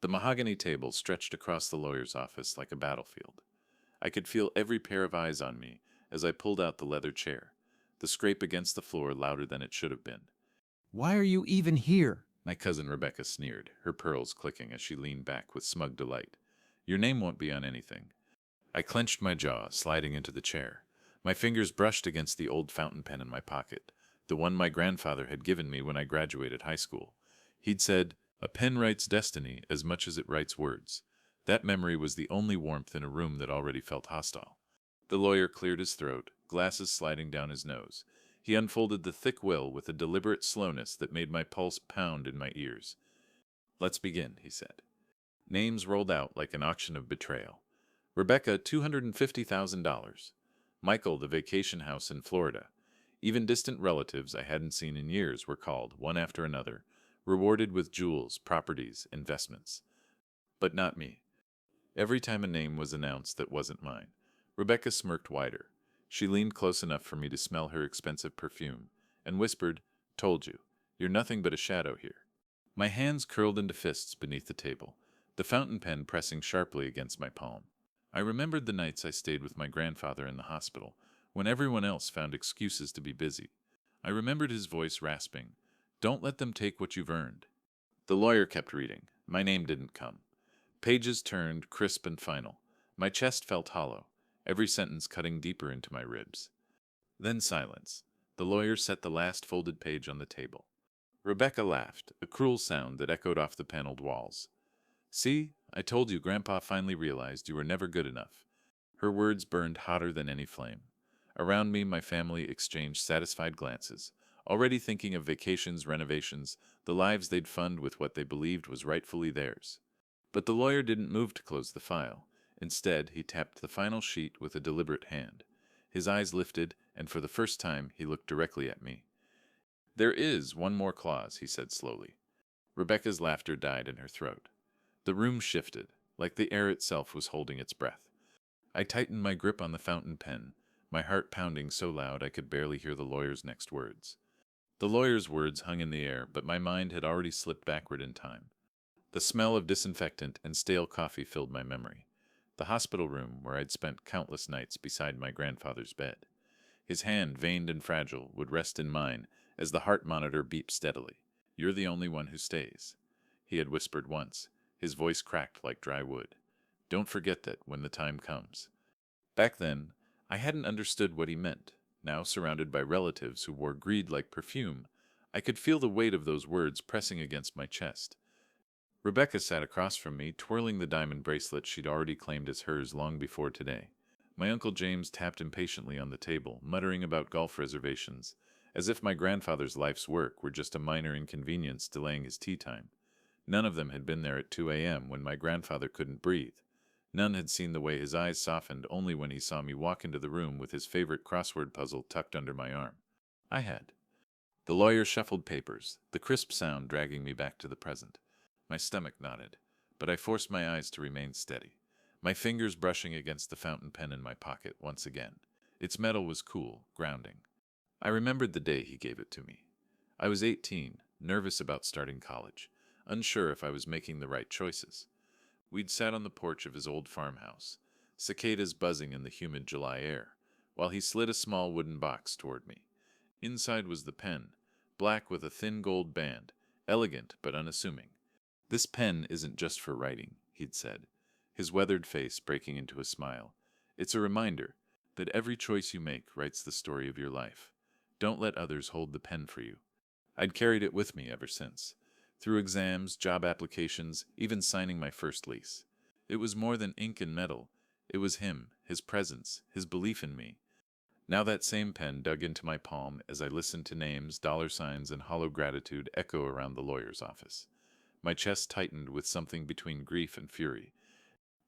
The mahogany table stretched across the lawyer's office like a battlefield. I could feel every pair of eyes on me as I pulled out the leather chair, the scrape against the floor louder than it should have been. Why are you even here? My cousin Rebecca sneered, her pearls clicking as she leaned back with smug delight. Your name won't be on anything. I clenched my jaw, sliding into the chair. My fingers brushed against the old fountain pen in my pocket, the one my grandfather had given me when I graduated high school. He'd said, "A pen writes destiny as much as it writes words." That memory was the only warmth in a room that already felt hostile. The lawyer cleared his throat, glasses sliding down his nose. He unfolded the thick will with a deliberate slowness that made my pulse pound in my ears. "Let's begin," he said. Names rolled out like an auction of betrayal. Rebecca, $250,000. Michael, the vacation house in Florida. Even distant relatives I hadn't seen in years were called, one after another, rewarded with jewels, properties, investments. But not me. Every time a name was announced that wasn't mine, Rebecca smirked wider. She leaned close enough for me to smell her expensive perfume, and whispered, "Told you, you're nothing but a shadow here." My hands curled into fists beneath the table, the fountain pen pressing sharply against my palm. I remembered the nights I stayed with my grandfather in the hospital, when everyone else found excuses to be busy. I remembered his voice rasping, "Don't let them take what you've earned." The lawyer kept reading. My name didn't come. Pages turned, crisp and final. My chest felt hollow, every sentence cutting deeper into my ribs. Then silence. The lawyer set the last folded page on the table. Rebecca laughed, a cruel sound that echoed off the paneled walls. "See, I told you Grandpa finally realized you were never good enough." Her words burned hotter than any flame. Around me, my family exchanged satisfied glances, already thinking of vacations, renovations, the lives they'd fund with what they believed was rightfully theirs. But the lawyer didn't move to close the file. Instead, he tapped the final sheet with a deliberate hand. His eyes lifted, and for the first time, he looked directly at me. "There is one more clause," he said slowly. Rebecca's laughter died in her throat. The room shifted, like the air itself was holding its breath. I tightened my grip on the fountain pen, my heart pounding so loud I could barely hear the lawyer's next words. The lawyer's words hung in the air, but my mind had already slipped backward in time. The smell of disinfectant and stale coffee filled my memory. The hospital room where I'd spent countless nights beside my grandfather's bed. His hand, veined and fragile, would rest in mine as the heart monitor beeped steadily. "You're the only one who stays," he had whispered once, his voice cracked like dry wood. "Don't forget that when the time comes." Back then, I hadn't understood what he meant. Now, surrounded by relatives who wore greed like perfume, I could feel the weight of those words pressing against my chest. Rebecca sat across from me, twirling the diamond bracelet she'd already claimed as hers long before today. My Uncle James tapped impatiently on the table, muttering about golf reservations, as if my grandfather's life's work were just a minor inconvenience delaying his tea time. None of them had been there at 2 a.m. when my grandfather couldn't breathe. None had seen the way his eyes softened only when he saw me walk into the room with his favorite crossword puzzle tucked under my arm. I had. The lawyer shuffled papers, the crisp sound dragging me back to the present. My stomach knotted, but I forced my eyes to remain steady, my fingers brushing against the fountain pen in my pocket once again. Its metal was cool, grounding. I remembered the day he gave it to me. I was 18, nervous about starting college, unsure if I was making the right choices. We'd sat on the porch of his old farmhouse, cicadas buzzing in the humid July air, while he slid a small wooden box toward me. Inside was the pen, black with a thin gold band, elegant but unassuming. "This pen isn't just for writing," he'd said, his weathered face breaking into a smile. "It's a reminder that every choice you make writes the story of your life. Don't let others hold the pen for you." I'd carried it with me ever since, through exams, job applications, even signing my first lease. It was more than ink and metal. It was him, his presence, his belief in me. Now that same pen dug into my palm as I listened to names, dollar signs, and hollow gratitude echo around the lawyer's office. My chest tightened with something between grief and fury.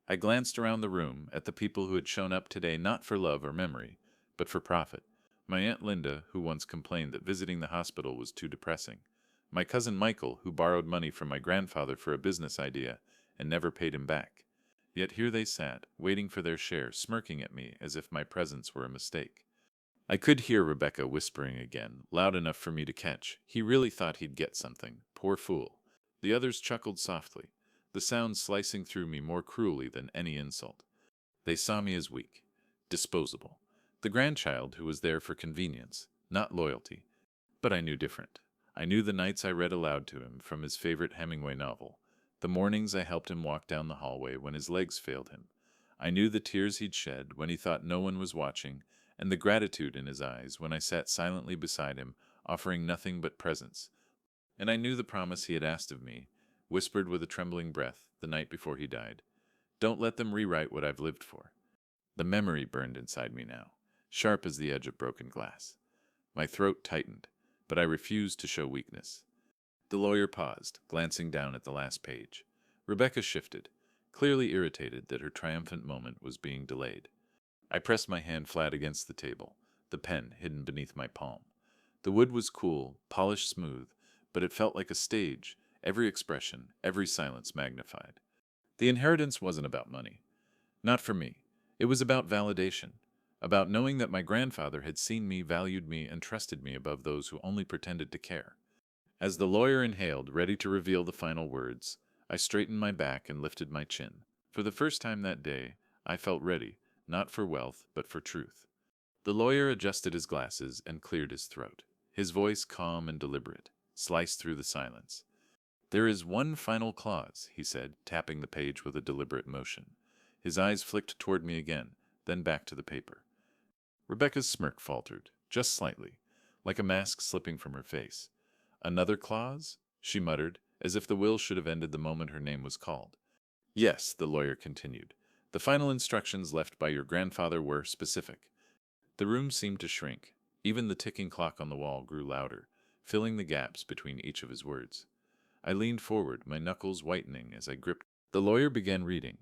I glanced around the room at the people who had shown up today not for love or memory, but for profit. My Aunt Linda, who once complained that visiting the hospital was too depressing. My cousin Michael, who borrowed money from my grandfather for a business idea and never paid him back. Yet here they sat, waiting for their share, smirking at me as if my presence were a mistake. I could hear Rebecca whispering again, loud enough for me to catch. "He really thought he'd get something. Poor fool." The others chuckled softly. the sound slicing through me more cruelly than any insult. They saw me as weak, disposable, the grandchild who was there for convenience, not loyalty. But I knew different. I knew the nights I read aloud to him from his favorite Hemingway novel, the mornings I helped him walk down the hallway when his legs failed him. I knew the tears he'd shed when he thought no one was watching, and the gratitude in his eyes when I sat silently beside him, offering nothing but presents. And I knew the promise he had asked of me, whispered with a trembling breath the night before he died. Don't let them rewrite what I've lived for. The memory burned inside me now, sharp as the edge of broken glass. My throat tightened, but I refused to show weakness. The lawyer paused, glancing down at the last page. Rebecca shifted, clearly irritated that her triumphant moment was being delayed. I pressed my hand flat against the table, the pen hidden beneath my palm. The wood was cool, polished smooth, but it felt like a stage, every expression, every silence magnified. The inheritance wasn't about money. Not for me. It was about validation, about knowing that my grandfather had seen me, valued me, and trusted me above those who only pretended to care. As the lawyer inhaled, ready to reveal the final words, I straightened my back and lifted my chin. For the first time that day, I felt ready, not for wealth, but for truth. The lawyer adjusted his glasses and cleared his throat, his voice calm and deliberate, sliced through the silence. There is one final clause, he said, tapping the page with a deliberate motion. His eyes flicked toward me again, then back to the paper. Rebecca's smirk faltered, just slightly, like a mask slipping from her face. Another clause? She muttered, as if the will should have ended the moment her name was called. Yes, the lawyer continued. The final instructions left by your grandfather were specific. The room seemed to shrink. Even the ticking clock on the wall grew louder, filling the gaps between each of his words. I leaned forward, my knuckles whitening as I gripped. The lawyer began reading.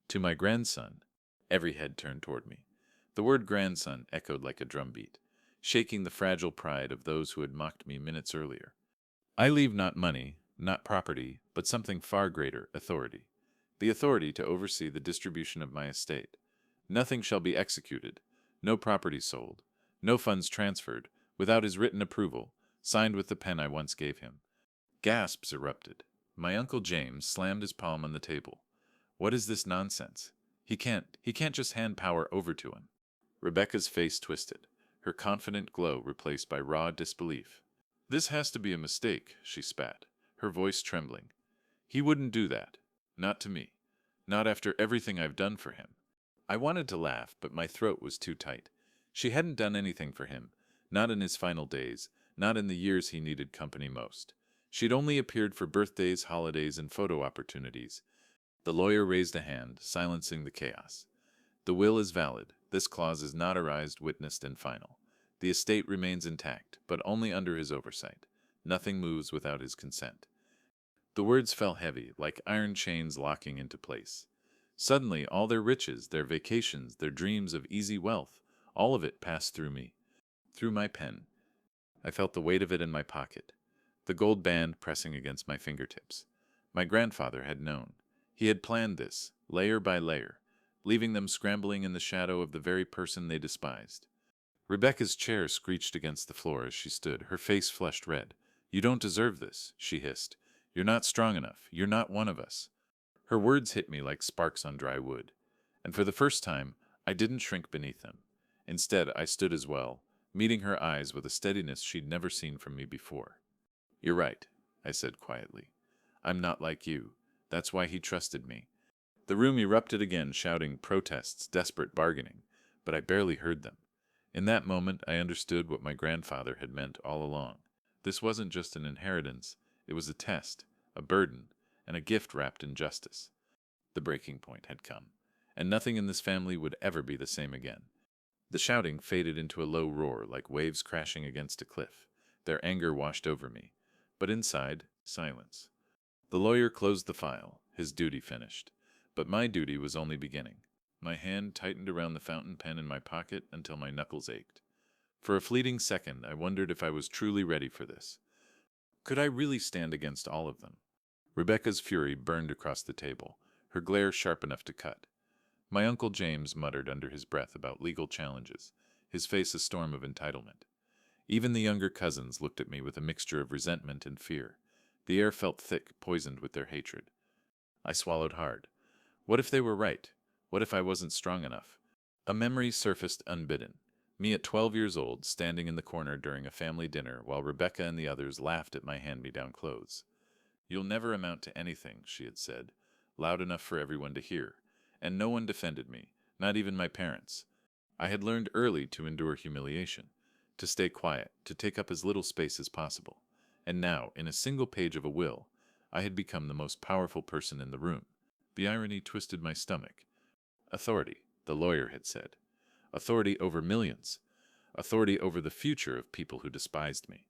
To my grandson. Every head turned toward me. The word grandson echoed like a drumbeat, shaking the fragile pride of those who had mocked me minutes earlier. I leave not money, not property, but something far greater, authority. The authority to oversee the distribution of my estate. Nothing shall be executed, no property sold, no funds transferred, without his written approval, signed with the pen I once gave him. Gasps erupted. My Uncle James slammed his palm on the table. What is this nonsense? He can't just hand power over to him. Rebecca's face twisted, her confident glow replaced by raw disbelief. This has to be a mistake, she spat, her voice trembling. He wouldn't do that. Not to me. Not after everything I've done for him. I wanted to laugh, but my throat was too tight. She hadn't done anything for him, not in his final days, not in the years he needed company most. She'd only appeared for birthdays, holidays, and photo opportunities. The lawyer raised a hand, silencing the chaos. The will is valid. This clause is notarized, witnessed, and final. The estate remains intact, but only under his oversight. Nothing moves without his consent. The words fell heavy, like iron chains locking into place. Suddenly, all their riches, their vacations, their dreams of easy wealth, all of it passed through me. Through my pen. I felt the weight of it in my pocket, the gold band pressing against my fingertips. My grandfather had known. He had planned this, layer by layer, leaving them scrambling in the shadow of the very person they despised. Rebecca's chair screeched against the floor as she stood, her face flushed red. You don't deserve this, she hissed. You're not strong enough. You're not one of us. Her words hit me like sparks on dry wood, and for the first time, I didn't shrink beneath them. Instead, I stood as well, meeting her eyes with a steadiness she'd never seen from me before. You're right, I said quietly. I'm not like you. That's why he trusted me. The room erupted again, shouting protests, desperate bargaining, but I barely heard them. In that moment, I understood what my grandfather had meant all along. This wasn't just an inheritance. It was a test, a burden, and a gift wrapped in justice. The breaking point had come, and nothing in this family would ever be the same again. The shouting faded into a low roar, like waves crashing against a cliff. Their anger washed over me, but inside, silence. The lawyer closed the file, his duty finished. But my duty was only beginning. My hand tightened around the fountain pen in my pocket until my knuckles ached. For a fleeting second, I wondered if I was truly ready for this. Could I really stand against all of them? Rebecca's fury burned across the table, her glare sharp enough to cut. My Uncle James muttered under his breath about legal challenges, his face a storm of entitlement. Even the younger cousins looked at me with a mixture of resentment and fear. The air felt thick, poisoned with their hatred. I swallowed hard. What if they were right? What if I wasn't strong enough? A memory surfaced unbidden. Me at 12 years old, standing in the corner during a family dinner while Rebecca and the others laughed at my hand-me-down clothes. "You'll never amount to anything," she had said, loud enough for everyone to hear. And no one defended me, not even my parents. I had learned early to endure humiliation, to stay quiet, to take up as little space as possible. And now, in a single page of a will, I had become the most powerful person in the room. The irony twisted my stomach. Authority, the lawyer had said. Authority over millions. Authority over the future of people who despised me.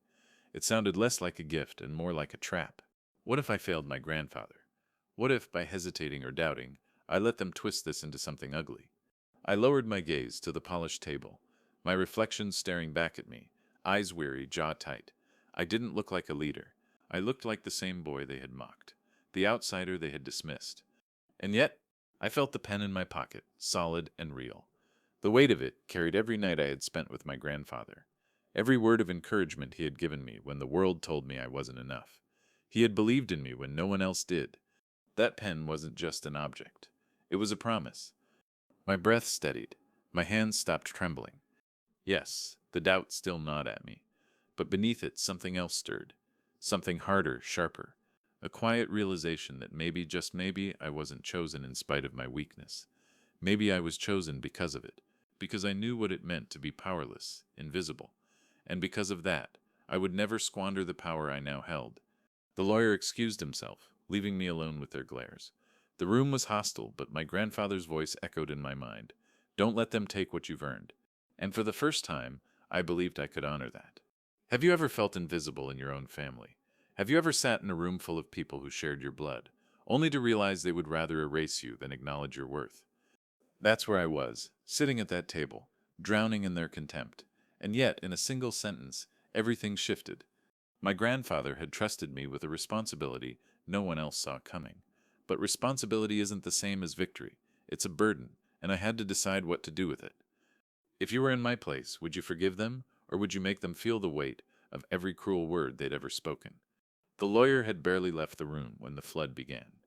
It sounded less like a gift and more like a trap. What if I failed my grandfather? What if, by hesitating or doubting, I let them twist this into something ugly? I lowered my gaze to the polished table, my reflection staring back at me, eyes weary, jaw tight. I didn't look like a leader. I looked like the same boy they had mocked, the outsider they had dismissed. And yet, I felt the pen in my pocket, solid and real. The weight of it carried every night I had spent with my grandfather, every word of encouragement he had given me when the world told me I wasn't enough. He had believed in me when no one else did. That pen wasn't just an object. It was a promise. My breath steadied. My hands stopped trembling. Yes, the doubt still gnawed at me. But beneath it, something else stirred. Something harder, sharper. A quiet realization that maybe, just maybe, I wasn't chosen in spite of my weakness. Maybe I was chosen because of it. Because I knew what it meant to be powerless, invisible. And because of that, I would never squander the power I now held. The lawyer excused himself, leaving me alone with their glares. The room was hostile, but my grandfather's voice echoed in my mind. "Don't let them take what you've earned." And for the first time, I believed I could honor that. Have you ever felt invisible in your own family? Have you ever sat in a room full of people who shared your blood, only to realize they would rather erase you than acknowledge your worth? That's where I was, sitting at that table, drowning in their contempt. And yet, in a single sentence, everything shifted. My grandfather had trusted me with a responsibility no one else saw coming. But responsibility isn't the same as victory. It's a burden, and I had to decide what to do with it. If you were in my place, would you forgive them, or would you make them feel the weight of every cruel word they'd ever spoken? The lawyer had barely left the room when the flood began.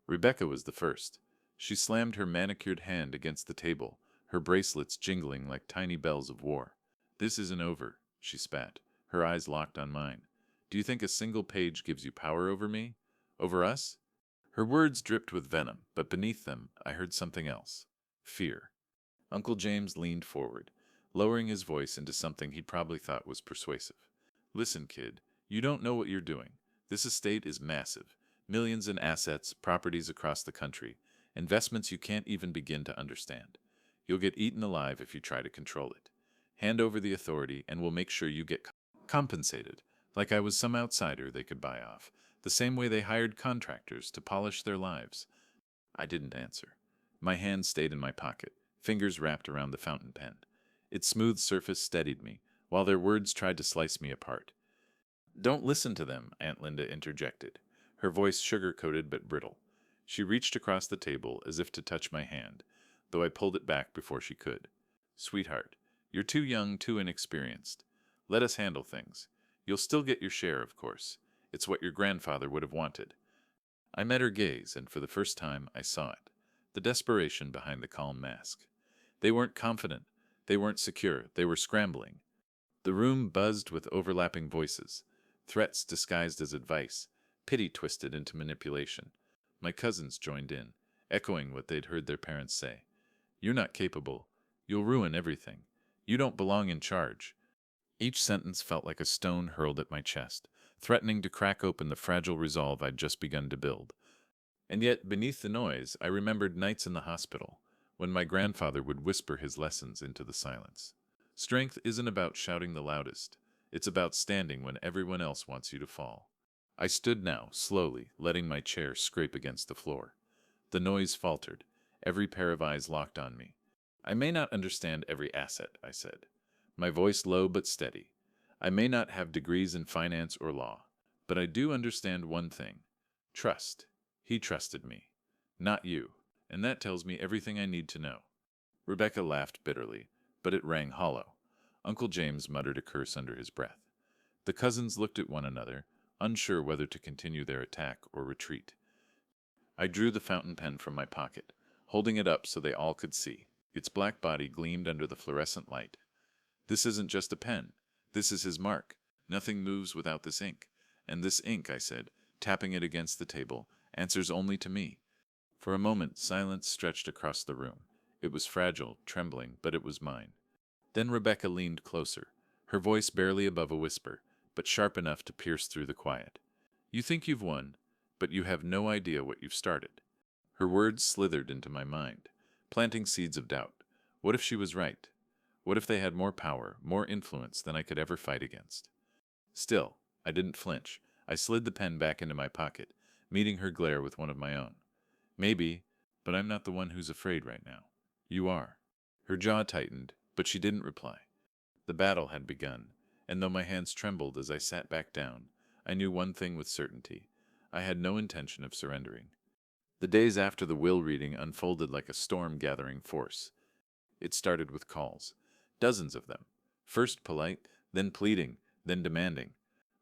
Rebecca was the first. She slammed her manicured hand against the table, her bracelets jingling like tiny bells of war. "This isn't over," she spat, her eyes locked on mine. "Do you think a single page gives you power over me? Over us?" Her words dripped with venom, but beneath them I heard something else. Fear. Uncle James leaned forward, lowering his voice into something he probably thought was persuasive. "Listen, kid, you don't know what you're doing. This estate is massive. Millions in assets, properties across the country, investments you can't even begin to understand. You'll get eaten alive if you try to control it. Hand over the authority and we'll make sure you get compensated, like I was some outsider they could buy off, the same way they hired contractors to polish their lives." I didn't answer. My hand stayed in my pocket, fingers wrapped around the fountain pen. Its smooth surface steadied me, while their words tried to slice me apart. "Don't listen to them," Aunt Linda interjected, her voice sugar-coated but brittle. She reached across the table as if to touch my hand, though I pulled it back before she could. "Sweetheart, you're too young, too inexperienced. Let us handle things. You'll still get your share, of course. It's what your grandfather would have wanted." I met her gaze, and for the first time I saw it, the desperation behind the calm mask. They weren't confident, they weren't secure, they were scrambling. The room buzzed with overlapping voices, threats disguised as advice, pity twisted into manipulation. My cousins joined in, echoing what they'd heard their parents say. "You're not capable. You'll ruin everything. You don't belong in charge." Each sentence felt like a stone hurled at my chest, threatening to crack open the fragile resolve I'd just begun to build. And yet, beneath the noise, I remembered nights in the hospital, when my grandfather would whisper his lessons into the silence. Strength isn't about shouting the loudest. It's about standing when everyone else wants you to fall. I stood now, slowly, letting my chair scrape against the floor. The noise faltered, every pair of eyes locked on me. "I may not understand every asset," I said, my voice low but steady. "I may not have degrees in finance or law, but I do understand one thing. Trust. He trusted me, not you, and that tells me everything I need to know." Rebecca laughed bitterly, but it rang hollow. Uncle James muttered a curse under his breath. The cousins looked at one another, unsure whether to continue their attack or retreat. I drew the fountain pen from my pocket, holding it up so they all could see. Its black body gleamed under the fluorescent light. This isn't just a pen. This is his mark. Nothing moves without this ink. And this ink, I said, tapping it against the table, answers only to me. For a moment, silence stretched across the room. It was fragile, trembling, but it was mine. Then Rebecca leaned closer, her voice barely above a whisper, but sharp enough to pierce through the quiet. You think you've won, but you have no idea what you've started. Her words slithered into my mind, planting seeds of doubt. What if she was right? What if they had more power, more influence than I could ever fight against? Still, I didn't flinch. I slid the pen back into my pocket, meeting her glare with one of my own. Maybe, but I'm not the one who's afraid right now. You are. Her jaw tightened, but she didn't reply. The battle had begun, and though my hands trembled as I sat back down, I knew one thing with certainty. I had no intention of surrendering. The days after the will reading unfolded like a storm gathering force. It started with calls. Dozens of them. First polite, then pleading, then demanding.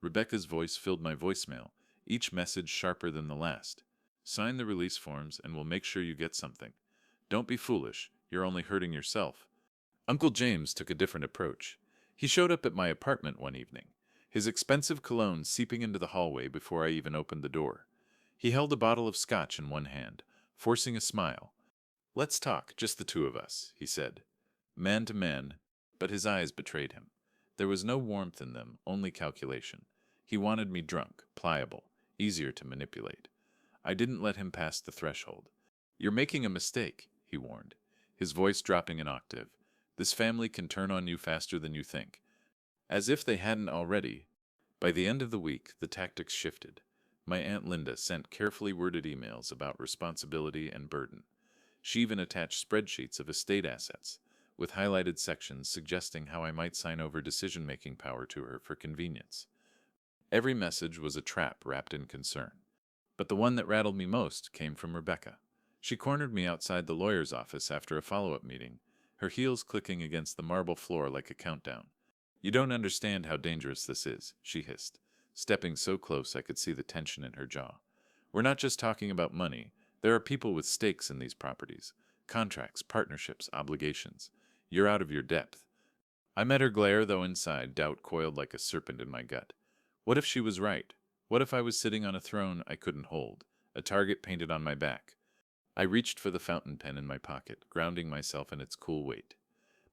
Rebecca's voice filled my voicemail, each message sharper than the last. Sign the release forms and we'll make sure you get something. Don't be foolish. You're only hurting yourself. Uncle James took a different approach. He showed up at my apartment one evening, his expensive cologne seeping into the hallway before I even opened the door. He held a bottle of scotch in one hand, forcing a smile. Let's talk, just the two of us, he said. Man to man, but his eyes betrayed him. There was no warmth in them, only calculation. He wanted me drunk, pliable, easier to manipulate. I didn't let him pass the threshold. You're making a mistake, he warned, his voice dropping an octave. This family can turn on you faster than you think. As if they hadn't already. By the end of the week, the tactics shifted. My Aunt Linda sent carefully worded emails about responsibility and burden. She even attached spreadsheets of estate assets, with highlighted sections suggesting how I might sign over decision-making power to her for convenience. Every message was a trap wrapped in concern. But the one that rattled me most came from Rebecca. She cornered me outside the lawyer's office after a follow-up meeting, her heels clicking against the marble floor like a countdown. You don't understand how dangerous this is, she hissed, stepping so close I could see the tension in her jaw. We're not just talking about money. There are people with stakes in these properties. Contracts, partnerships, obligations. You're out of your depth. I met her glare, though inside doubt coiled like a serpent in my gut. What if she was right? What if I was sitting on a throne I couldn't hold, a target painted on my back? I reached for the fountain pen in my pocket, grounding myself in its cool weight.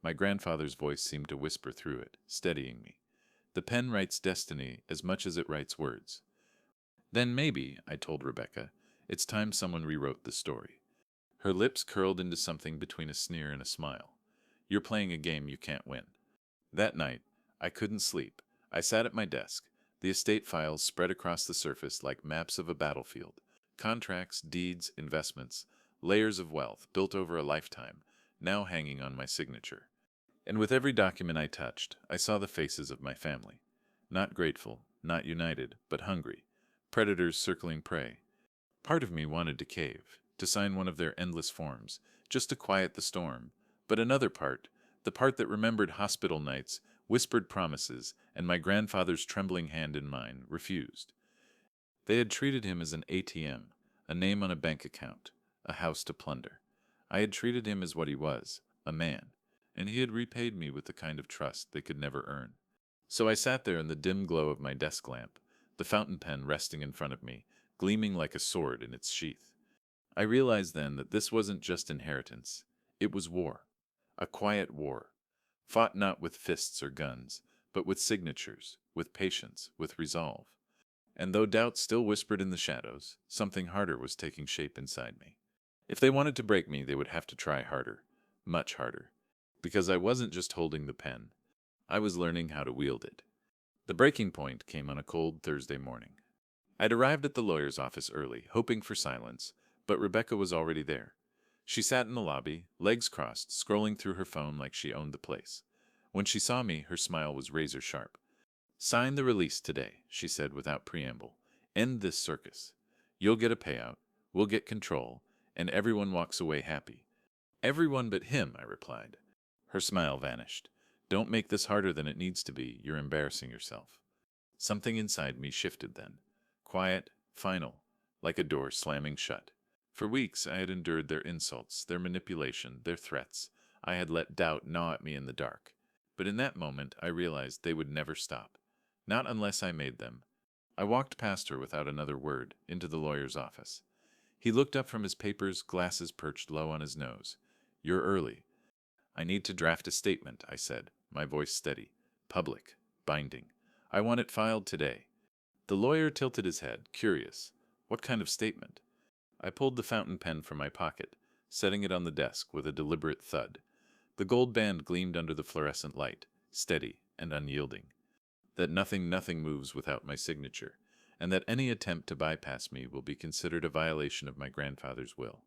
My grandfather's voice seemed to whisper through it, steadying me. The pen writes destiny as much as it writes words. Then maybe, I told Rebecca, it's time someone rewrote the story. Her lips curled into something between a sneer and a smile. You're playing a game you can't win. That night, I couldn't sleep. I sat at my desk, the estate files spread across the surface like maps of a battlefield. Contracts, deeds, investments, layers of wealth built over a lifetime, now hanging on my signature. And with every document I touched, I saw the faces of my family. Not grateful, not united, but hungry. Predators circling prey. Part of me wanted to cave, to sign one of their endless forms, just to quiet the storm. But another part, the part that remembered hospital nights, whispered promises, and my grandfather's trembling hand in mine, refused. They had treated him as an ATM, a name on a bank account, a house to plunder. I had treated him as what he was, a man, and he had repaid me with the kind of trust they could never earn. So I sat there in the dim glow of my desk lamp, the fountain pen resting in front of me, gleaming like a sword in its sheath. I realized then that this wasn't just inheritance. It was war. A quiet war. Fought not with fists or guns, but with signatures, with patience, with resolve. And though doubt still whispered in the shadows, something harder was taking shape inside me. If they wanted to break me, they would have to try harder. Much harder. Because I wasn't just holding the pen. I was learning how to wield it. The breaking point came on a cold Thursday morning. I'd arrived at the lawyer's office early, hoping for silence, but Rebecca was already there. She sat in the lobby, legs crossed, scrolling through her phone like she owned the place. When she saw me, her smile was razor sharp. Sign the release today, she said without preamble. End this circus. You'll get a payout, we'll get control, and everyone walks away happy. Everyone but him, I replied. Her smile vanished. Don't make this harder than it needs to be. You're embarrassing yourself. Something inside me shifted then. Quiet, final, like a door slamming shut. For weeks I had endured their insults, their manipulation, their threats. I had let doubt gnaw at me in the dark. But in that moment I realized they would never stop. Not unless I made them. I walked past her without another word, into the lawyer's office. He looked up from his papers, glasses perched low on his nose. "You're early." "I need to draft a statement," I said, my voice steady. "Public. Binding. I want it filed today." The lawyer tilted his head, curious. What kind of statement? I pulled the fountain pen from my pocket, setting it on the desk with a deliberate thud. The gold band gleamed under the fluorescent light, steady and unyielding. That nothing moves without my signature, and that any attempt to bypass me will be considered a violation of my grandfather's will.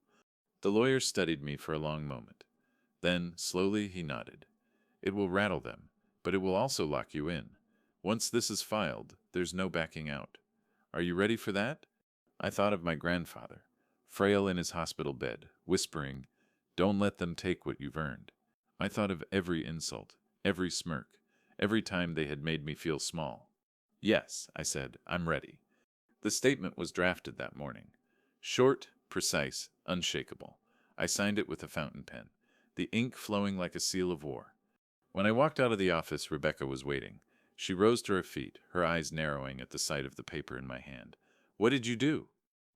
The lawyer studied me for a long moment. Then, slowly, he nodded. "It will rattle them, but it will also lock you in. Once this is filed, there's no backing out. Are you ready for that?" I thought of my grandfather, frail in his hospital bed, whispering, "Don't let them take what you've earned." I thought of every insult, every smirk, every time they had made me feel small. "Yes," I said, "I'm ready." The statement was drafted that morning. Short, precise, unshakable. I signed it with a fountain pen, the ink flowing like a seal of war. When I walked out of the office, Rebecca was waiting. She rose to her feet, her eyes narrowing at the sight of the paper in my hand. "What did you do?"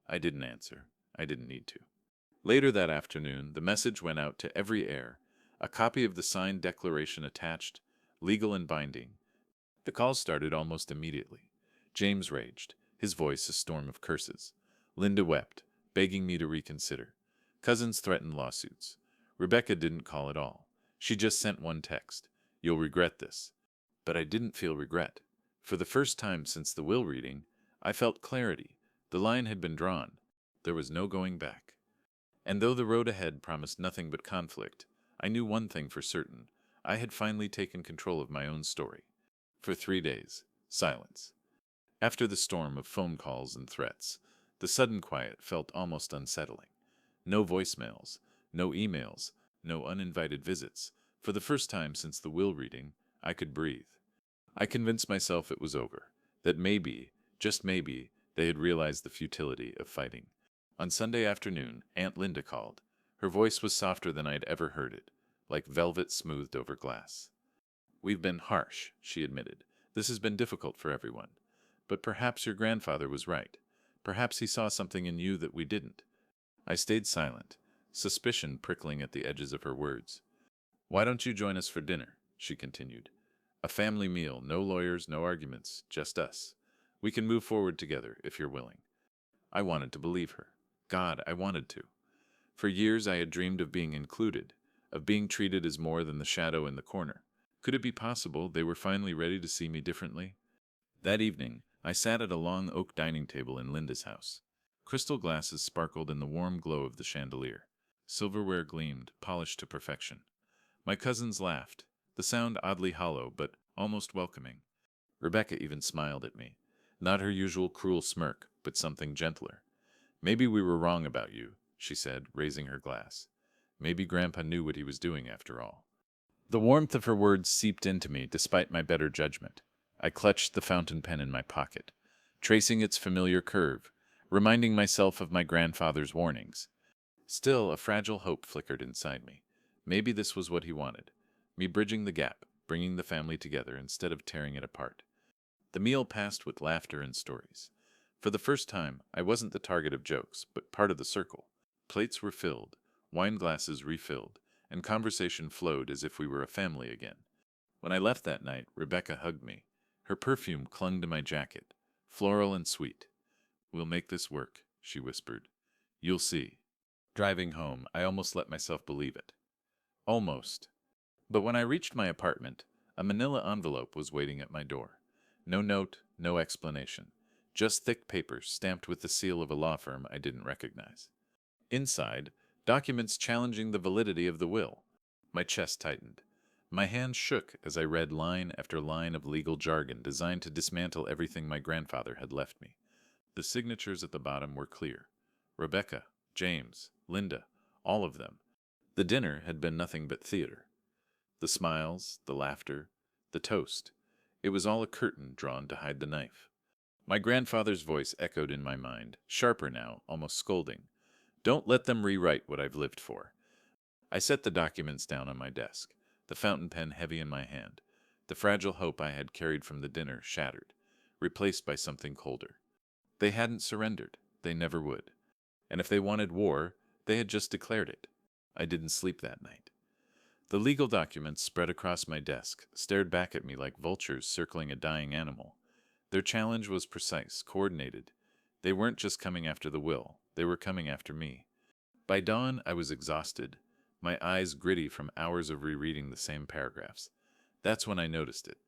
I didn't answer. I didn't need to. Later that afternoon, the message went out to every heir, a copy of the signed declaration attached, legal and binding. The calls started almost immediately. James raged, his voice a storm of curses. Linda wept, begging me to reconsider. Cousins threatened lawsuits. Rebecca didn't call at all. She just sent one text. "You'll regret this." But I didn't feel regret. For the first time since the will reading, I felt clarity. The line had been drawn. There was no going back. And though the road ahead promised nothing but conflict, I knew one thing for certain. I had finally taken control of my own story. For 3 days, silence. After the storm of phone calls and threats, the sudden quiet felt almost unsettling. No voicemails, no emails, no uninvited visits. For the first time since the will reading, I could breathe. I convinced myself it was over, that maybe, just maybe, they had realized the futility of fighting. On Sunday afternoon, Aunt Linda called. Her voice was softer than I'd ever heard it, like velvet smoothed over glass. "We've been harsh," she admitted. "This has been difficult for everyone. But perhaps your grandfather was right. Perhaps he saw something in you that we didn't." I stayed silent, suspicion prickling at the edges of her words. "Why don't you join us for dinner?" she continued. "A family meal, no lawyers, no arguments, just us. We can move forward together, if you're willing." I wanted to believe her. God, I wanted to. For years I had dreamed of being included, of being treated as more than the shadow in the corner. Could it be possible they were finally ready to see me differently? That evening, I sat at a long oak dining table in Linda's house. Crystal glasses sparkled in the warm glow of the chandelier. Silverware gleamed, polished to perfection. My cousins laughed, the sound oddly hollow but almost welcoming. Rebecca even smiled at me. Not her usual cruel smirk, but something gentler. "Maybe we were wrong about you," she said, raising her glass. Maybe Grandpa knew what he was doing after all. The warmth of her words seeped into me despite my better judgment. I clutched the fountain pen in my pocket, tracing its familiar curve, reminding myself of my grandfather's warnings. Still, a fragile hope flickered inside me. Maybe this was what he wanted, me bridging the gap, bringing the family together instead of tearing it apart. The meal passed with laughter and stories. For the first time, I wasn't the target of jokes, but part of the circle. Plates were filled, wine glasses refilled, and conversation flowed as if we were a family again. When I left that night, Rebecca hugged me. Her perfume clung to my jacket, floral and sweet. "We'll make this work," she whispered. "You'll see." Driving home, I almost let myself believe it. Almost. But when I reached my apartment, a manila envelope was waiting at my door. No note, no explanation. Just thick paper stamped with the seal of a law firm I didn't recognize. Inside, documents challenging the validity of the will. My chest tightened. My hands shook as I read line after line of legal jargon designed to dismantle everything my grandfather had left me. The signatures at the bottom were clear. Rebecca, James, Linda, all of them. The dinner had been nothing but theater. The smiles, the laughter, the toast. It was all a curtain drawn to hide the knife. My grandfather's voice echoed in my mind, sharper now, almost scolding. Don't let them rewrite what I've lived for. I set the documents down on my desk, the fountain pen heavy in my hand. The fragile hope I had carried from the dinner shattered, replaced by something colder. They hadn't surrendered. They never would. And if they wanted war, they had just declared it. I didn't sleep that night. The legal documents spread across my desk stared back at me like vultures circling a dying animal. Their challenge was precise, coordinated. They weren't just coming after the will, they were coming after me. By dawn, I was exhausted, my eyes gritty from hours of rereading the same paragraphs. That's when I noticed it.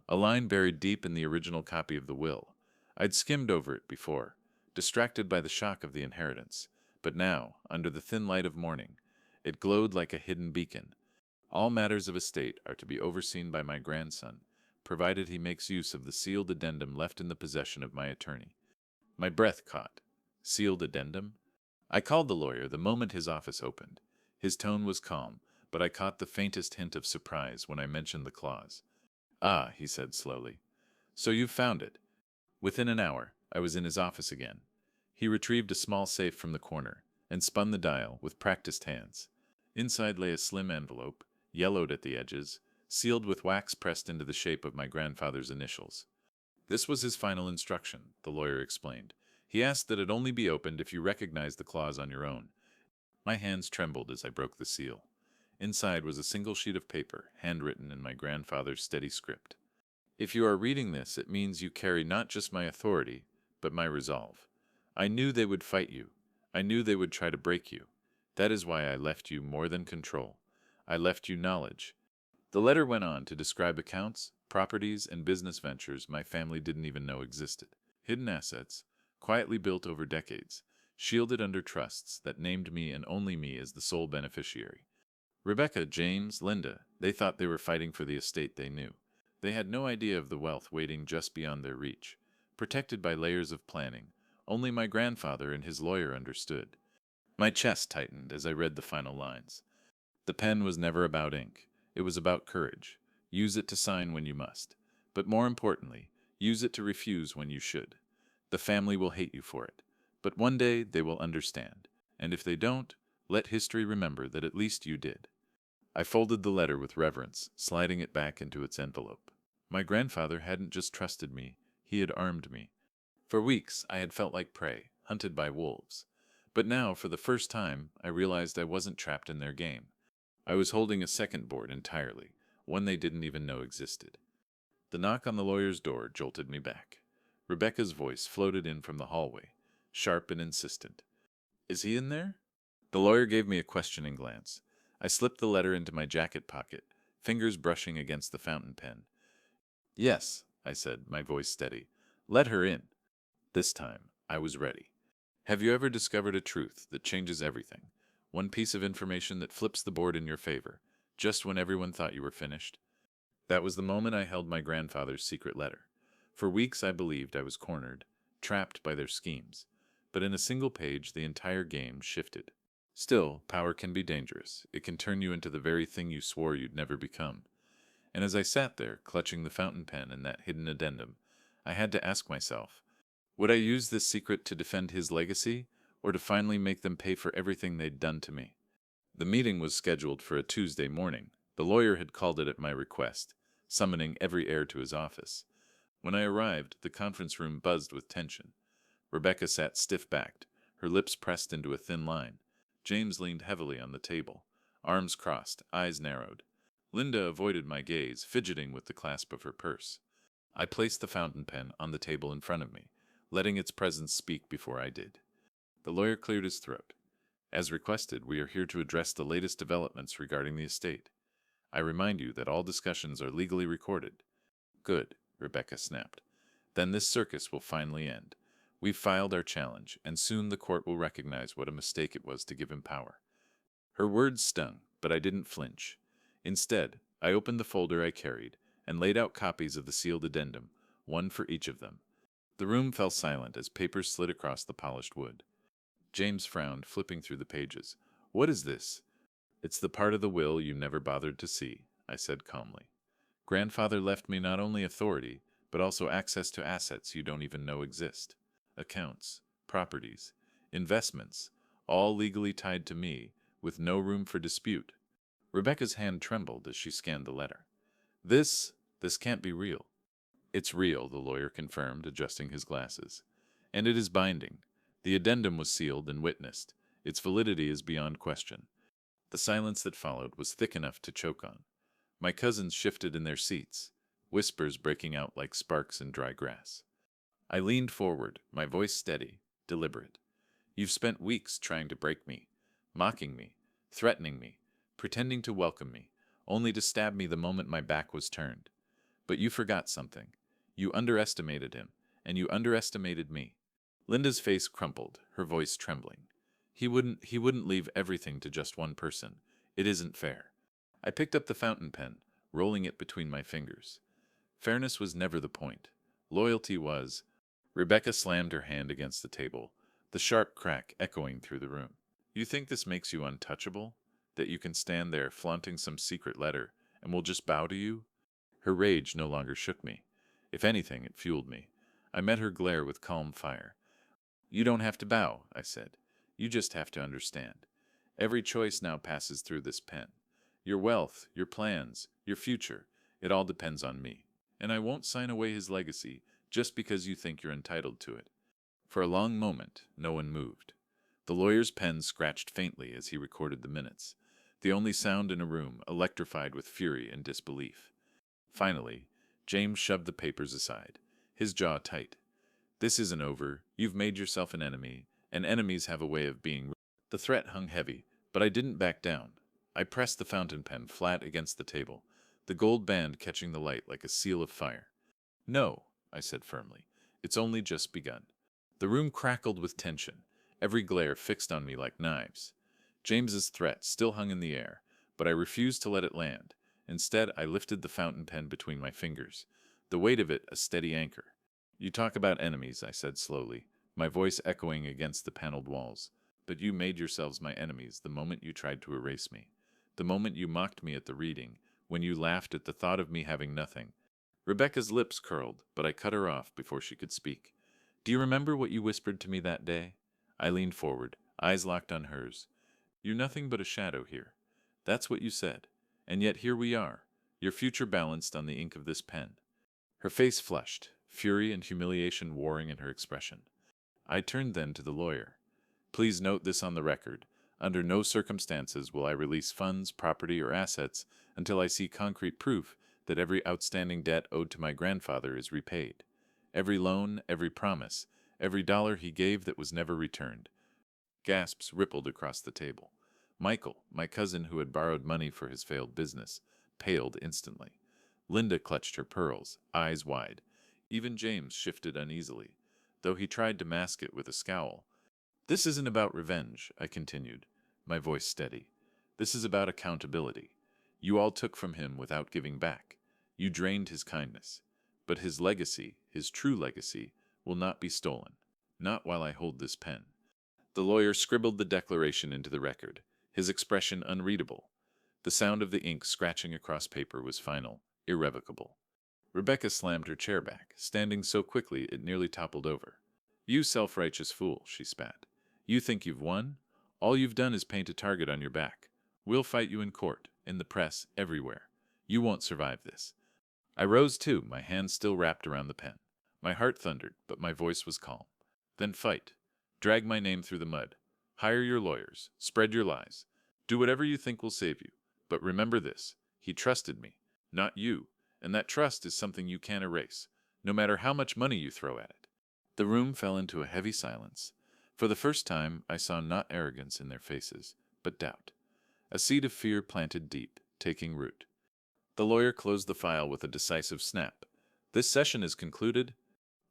A line buried deep in the original copy of the will. I'd skimmed over it before, distracted by the shock of the inheritance. But now, under the thin light of morning, it glowed like a hidden beacon. All matters of estate are to be overseen by my grandson, provided he makes use of the sealed addendum left in the possession of my attorney. My breath caught. Sealed addendum? I called the lawyer the moment his office opened. His tone was calm, but I caught the faintest hint of surprise when I mentioned the clause. Ah, he said slowly. So you've found it. Within an hour, I was in his office again. He retrieved a small safe from the corner and spun the dial with practiced hands. Inside lay a slim envelope, yellowed at the edges, sealed with wax pressed into the shape of my grandfather's initials. This was his final instruction, the lawyer explained. He asked that it only be opened if you recognize the clause on your own. My hands trembled as I broke the seal. Inside was a single sheet of paper, handwritten in my grandfather's steady script. If you are reading this, it means you carry not just my authority, but my resolve. I knew they would fight you. I knew they would try to break you. That is why I left you more than control. I left you knowledge. The letter went on to describe accounts, properties, and business ventures my family didn't even know existed. Hidden assets, quietly built over decades, shielded under trusts that named me and only me as the sole beneficiary. Rebecca, James, Linda, they thought they were fighting for the estate they knew. They had no idea of the wealth waiting just beyond their reach. Protected by layers of planning, only my grandfather and his lawyer understood. My chest tightened as I read the final lines. The pen was never about ink. It was about courage. Use it to sign when you must. But more importantly, use it to refuse when you should. The family will hate you for it. But one day they will understand. And if they don't, let history remember that at least you did. I folded the letter with reverence, sliding it back into its envelope. My grandfather hadn't just trusted me, he had armed me. For weeks, I had felt like prey, hunted by wolves. But now, for the first time, I realized I wasn't trapped in their game. I was holding a second board entirely, one they didn't even know existed. The knock on the lawyer's door jolted me back. Rebecca's voice floated in from the hallway, sharp and insistent. Is he in there? The lawyer gave me a questioning glance. I slipped the letter into my jacket pocket, fingers brushing against the fountain pen. Yes, I said, my voice steady. Let her in. This time, I was ready. Have you ever discovered a truth that changes everything? One piece of information that flips the board in your favor, just when everyone thought you were finished? That was the moment I held my grandfather's secret letter. For weeks I believed I was cornered, trapped by their schemes. But in a single page, the entire game shifted. Still, power can be dangerous. It can turn you into the very thing you swore you'd never become. And as I sat there, clutching the fountain pen and that hidden addendum, I had to ask myself, would I use this secret to defend his legacy, or to finally make them pay for everything they'd done to me? The meeting was scheduled for a Tuesday morning. The lawyer had called it at my request, summoning every heir to his office. When I arrived, the conference room buzzed with tension. Rebecca sat stiff-backed, her lips pressed into a thin line. James leaned heavily on the table, arms crossed, eyes narrowed. Linda avoided my gaze, fidgeting with the clasp of her purse. I placed the fountain pen on the table in front of me, letting its presence speak before I did. The lawyer cleared his throat. As requested, we are here to address the latest developments regarding the estate. I remind you that all discussions are legally recorded. Good, Rebecca snapped. Then this circus will finally end. We've filed our challenge, and soon the court will recognize what a mistake it was to give him power. Her words stung, but I didn't flinch. Instead, I opened the folder I carried and laid out copies of the sealed addendum, one for each of them. The room fell silent as papers slid across the polished wood. James frowned, flipping through the pages. What is this? It's the part of the will you never bothered to see, I said calmly. Grandfather left me not only authority, but also access to assets you don't even know exist. Accounts, properties, investments, all legally tied to me, with no room for dispute. Rebecca's hand trembled as she scanned the letter. This can't be real. It's real, the lawyer confirmed, adjusting his glasses. And it is binding. The addendum was sealed and witnessed. Its validity is beyond question. The silence that followed was thick enough to choke on. My cousins shifted in their seats, whispers breaking out like sparks in dry grass. I leaned forward, my voice steady, deliberate. You've spent weeks trying to break me, mocking me, threatening me, pretending to welcome me, only to stab me the moment my back was turned. But you forgot something. You underestimated him, and you underestimated me. Linda's face crumpled, her voice trembling. He wouldn't leave everything to just one person. It isn't fair. I picked up the fountain pen, rolling it between my fingers. Fairness was never the point. Loyalty was. Rebecca slammed her hand against the table, the sharp crack echoing through the room. You think this makes you untouchable? That you can stand there flaunting some secret letter, and we'll just bow to you? Her rage no longer shook me. If anything, it fueled me. I met her glare with calm fire. You don't have to bow, I said. You just have to understand. Every choice now passes through this pen. Your wealth, your plans, your future, it all depends on me. And I won't sign away his legacy just because you think you're entitled to it. For a long moment, no one moved. The lawyer's pen scratched faintly as he recorded the minutes, the only sound in a room electrified with fury and disbelief. Finally, James shoved the papers aside, his jaw tight. This isn't over. You've made yourself an enemy, and enemies have a way of being. The threat hung heavy, but I didn't back down. I pressed the fountain pen flat against the table, the gold band catching the light like a seal of fire. No, I said firmly. It's only just begun. The room crackled with tension, every glare fixed on me like knives. James's threat still hung in the air, but I refused to let it land. Instead, I lifted the fountain pen between my fingers, the weight of it a steady anchor. You talk about enemies, I said slowly, my voice echoing against the paneled walls. But you made yourselves my enemies the moment you tried to erase me. The moment you mocked me at the reading, when you laughed at the thought of me having nothing. Rebecca's lips curled, but I cut her off before she could speak. Do you remember what you whispered to me that day? I leaned forward, eyes locked on hers. You're nothing but a shadow here. That's what you said. And yet here we are, your future balanced on the ink of this pen. Her face flushed, fury and humiliation warring in her expression. I turned then to the lawyer. Please note this on the record. Under no circumstances will I release funds, property, or assets until I see concrete proof that every outstanding debt owed to my grandfather is repaid. Every loan, every promise, every dollar he gave that was never returned. Gasps rippled across the table. Michael, my cousin who had borrowed money for his failed business, paled instantly. Linda clutched her pearls, eyes wide. Even James shifted uneasily, though he tried to mask it with a scowl. This isn't about revenge, I continued, my voice steady. This is about accountability. You all took from him without giving back. You drained his kindness. But his legacy, his true legacy, will not be stolen. Not while I hold this pen. The lawyer scribbled the declaration into the record, his expression unreadable. The sound of the ink scratching across paper was final, irrevocable. Rebecca slammed her chair back, standing so quickly it nearly toppled over. You self-righteous fool, she spat. You think you've won? All you've done is paint a target on your back. We'll fight you in court, in the press, everywhere. You won't survive this. I rose too, my hands still wrapped around the pen. My heart thundered, but my voice was calm. Then fight. Drag my name through the mud. Hire your lawyers. Spread your lies. Do whatever you think will save you. But remember this. He trusted me, not you, and that trust is something you can't erase, no matter how much money you throw at it. The room fell into a heavy silence. For the first time, I saw not arrogance in their faces, but doubt. A seed of fear planted deep, taking root. The lawyer closed the file with a decisive snap. This session is concluded.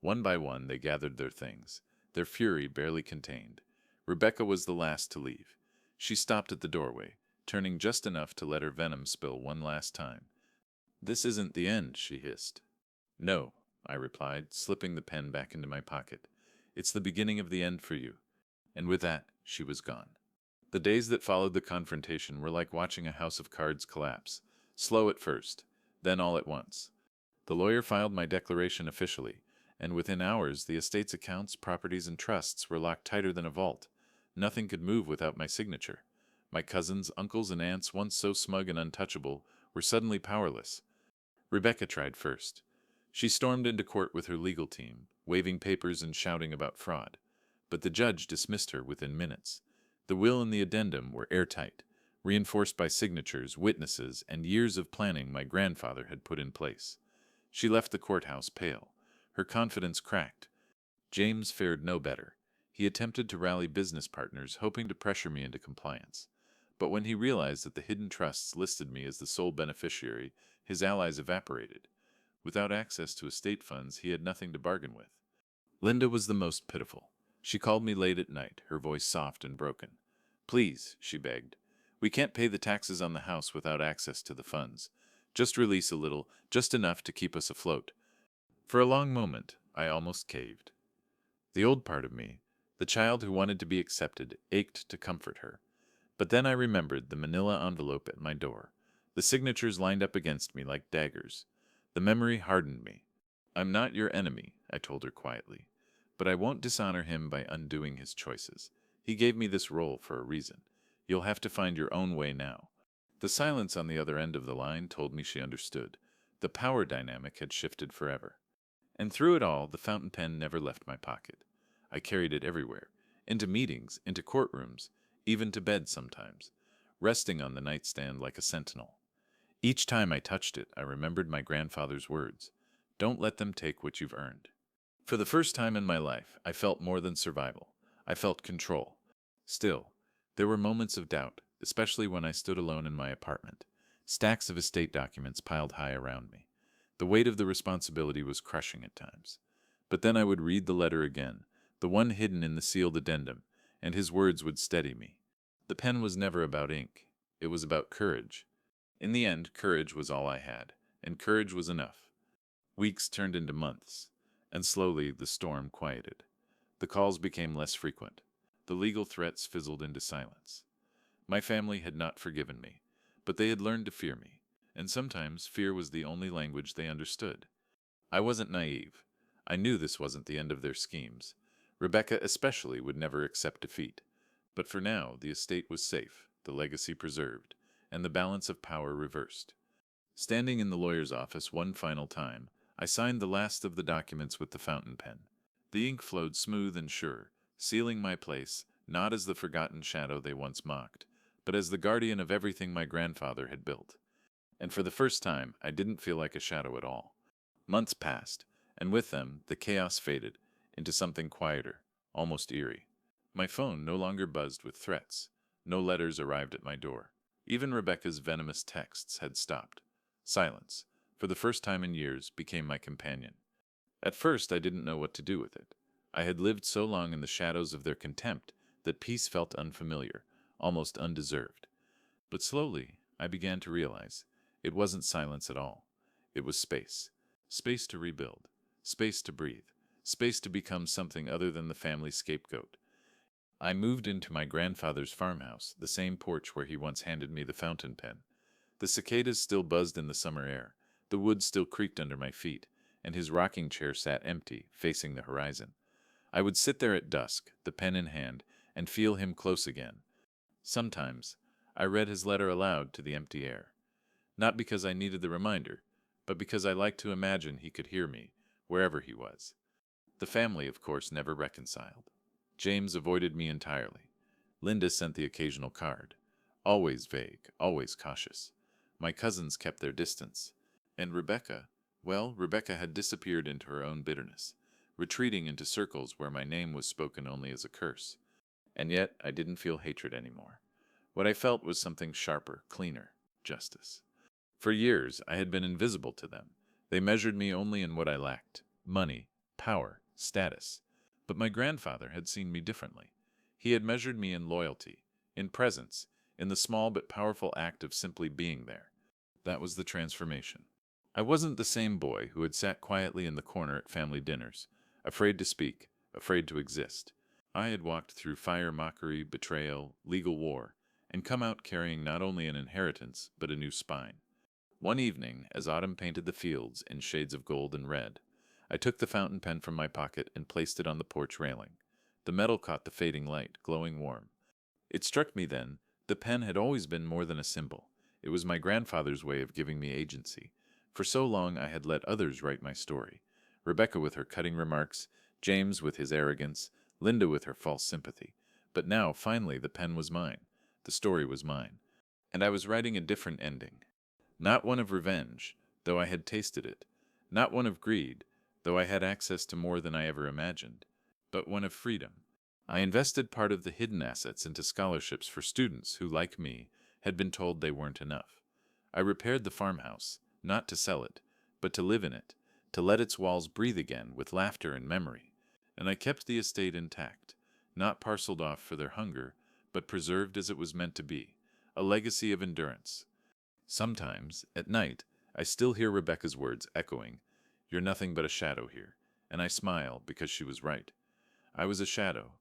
One by one, they gathered their things, their fury barely contained. Rebecca was the last to leave. She stopped at the doorway, turning just enough to let her venom spill one last time. This isn't the end, she hissed. No, I replied, slipping the pen back into my pocket. It's the beginning of the end for you. And with that, she was gone. The days that followed the confrontation were like watching a house of cards collapse. Slow at first, then all at once. The lawyer filed my declaration officially, and within hours the estate's accounts, properties, and trusts were locked tighter than a vault. Nothing could move without my signature. My cousins, uncles, and aunts, once so smug and untouchable, were suddenly powerless. Rebecca tried first. She stormed into court with her legal team, waving papers and shouting about fraud. But the judge dismissed her within minutes. The will and the addendum were airtight, reinforced by signatures, witnesses, and years of planning my grandfather had put in place. She left the courthouse pale. Her confidence cracked. James fared no better. He attempted to rally business partners, hoping to pressure me into compliance. But when he realized that the hidden trusts listed me as the sole beneficiary, his allies evaporated. Without access to estate funds, he had nothing to bargain with. Linda was the most pitiful. She called me late at night, her voice soft and broken. "Please," she begged. "We can't pay the taxes on the house without access to the funds. Just release a little, just enough to keep us afloat." For a long moment, I almost caved. The old part of me, the child who wanted to be accepted, ached to comfort her. But then I remembered the manila envelope at my door. The signatures lined up against me like daggers. The memory hardened me. "I'm not your enemy," I told her quietly, "but I won't dishonor him by undoing his choices. He gave me this role for a reason. You'll have to find your own way now." The silence on the other end of the line told me she understood. The power dynamic had shifted forever. And through it all, the fountain pen never left my pocket. I carried it everywhere, into meetings, into courtrooms, even to bed sometimes, resting on the nightstand like a sentinel. Each time I touched it, I remembered my grandfather's words: "Don't let them take what you've earned." For the first time in my life, I felt more than survival. I felt control. Still, there were moments of doubt, especially when I stood alone in my apartment, stacks of estate documents piled high around me. The weight of the responsibility was crushing at times. But then I would read the letter again, the one hidden in the sealed addendum, and his words would steady me. The pen was never about ink. It was about courage. In the end, courage was all I had, and courage was enough. Weeks turned into months, and slowly the storm quieted. The calls became less frequent. The legal threats fizzled into silence. My family had not forgiven me, but they had learned to fear me, and sometimes fear was the only language they understood. I wasn't naive. I knew this wasn't the end of their schemes. Rebecca especially would never accept defeat. But for now, the estate was safe, the legacy preserved, and the balance of power reversed. Standing in the lawyer's office one final time, I signed the last of the documents with the fountain pen. The ink flowed smooth and sure, sealing my place, not as the forgotten shadow they once mocked, but as the guardian of everything my grandfather had built. And for the first time, I didn't feel like a shadow at all. Months passed, and with them, the chaos faded into something quieter, almost eerie. My phone no longer buzzed with threats. No letters arrived at my door. Even Rebecca's venomous texts had stopped. Silence, for the first time in years, became my companion. At first, I didn't know what to do with it. I had lived so long in the shadows of their contempt that peace felt unfamiliar, almost undeserved. But slowly, I began to realize it wasn't silence at all. It was space. Space to rebuild. Space to breathe. Space to become something other than the family scapegoat. I moved into my grandfather's farmhouse, the same porch where he once handed me the fountain pen. The cicadas still buzzed in the summer air, the wood still creaked under my feet, and his rocking chair sat empty, facing the horizon. I would sit there at dusk, the pen in hand, and feel him close again. Sometimes, I read his letter aloud to the empty air. Not because I needed the reminder, but because I liked to imagine he could hear me, wherever he was. The family, of course, never reconciled. James avoided me entirely. Linda sent the occasional card. Always vague, always cautious. My cousins kept their distance. And Rebecca, well, Rebecca had disappeared into her own bitterness, retreating into circles where my name was spoken only as a curse. And yet I didn't feel hatred anymore. What I felt was something sharper, cleaner: justice. For years, I had been invisible to them. They measured me only in what I lacked: money, power, status. But my grandfather had seen me differently. He had measured me in loyalty, in presence, in the small but powerful act of simply being there. That was the transformation. I wasn't the same boy who had sat quietly in the corner at family dinners, afraid to speak, afraid to exist. I had walked through fire, mockery, betrayal, legal war, and come out carrying not only an inheritance, but a new spine. One evening, as autumn painted the fields in shades of gold and red, I took the fountain pen from my pocket and placed it on the porch railing. The metal caught the fading light, glowing warm. It struck me then, the pen had always been more than a symbol. It was my grandfather's way of giving me agency. For so long I had let others write my story. Rebecca with her cutting remarks, James with his arrogance, Linda with her false sympathy. But now, finally, the pen was mine. The story was mine. And I was writing a different ending. Not one of revenge, though I had tasted it. Not one of greed, though I had access to more than I ever imagined. But one of freedom. I invested part of the hidden assets into scholarships for students who, like me, had been told they weren't enough. I repaired the farmhouse, not to sell it, but to live in it, to let its walls breathe again with laughter and memory. And I kept the estate intact, not parceled off for their hunger, but preserved as it was meant to be, a legacy of endurance. Sometimes, at night, I still hear Rebecca's words echoing, "You're nothing but a shadow here," and I smile because she was right. I was a shadow.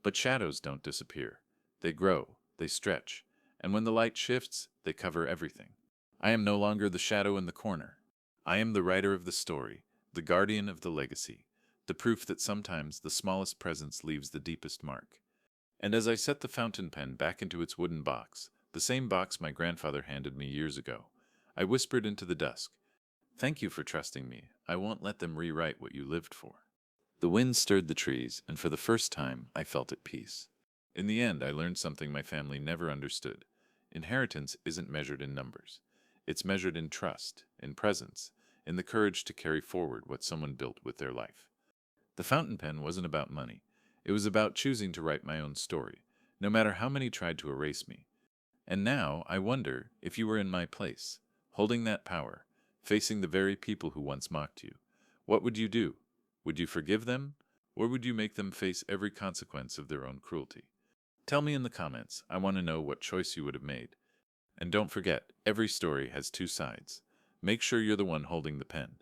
But shadows don't disappear. They grow, they stretch, and when the light shifts, they cover everything. I am no longer the shadow in the corner. I am the writer of the story, the guardian of the legacy, the proof that sometimes the smallest presence leaves the deepest mark. And as I set the fountain pen back into its wooden box, the same box my grandfather handed me years ago, I whispered into the dusk, "Thank you for trusting me. I won't let them rewrite what you lived for." The wind stirred the trees, and for the first time I felt at peace. In the end, I learned something my family never understood. Inheritance isn't measured in numbers. It's measured in trust, in presence, in the courage to carry forward what someone built with their life. The fountain pen wasn't about money. It was about choosing to write my own story, no matter how many tried to erase me. And now I wonder if you were in my place, holding that power, facing the very people who once mocked you. What would you do? Would you forgive them, or would you make them face every consequence of their own cruelty? Tell me in the comments. I want to know what choice you would have made. And don't forget, every story has two sides. Make sure you're the one holding the pen.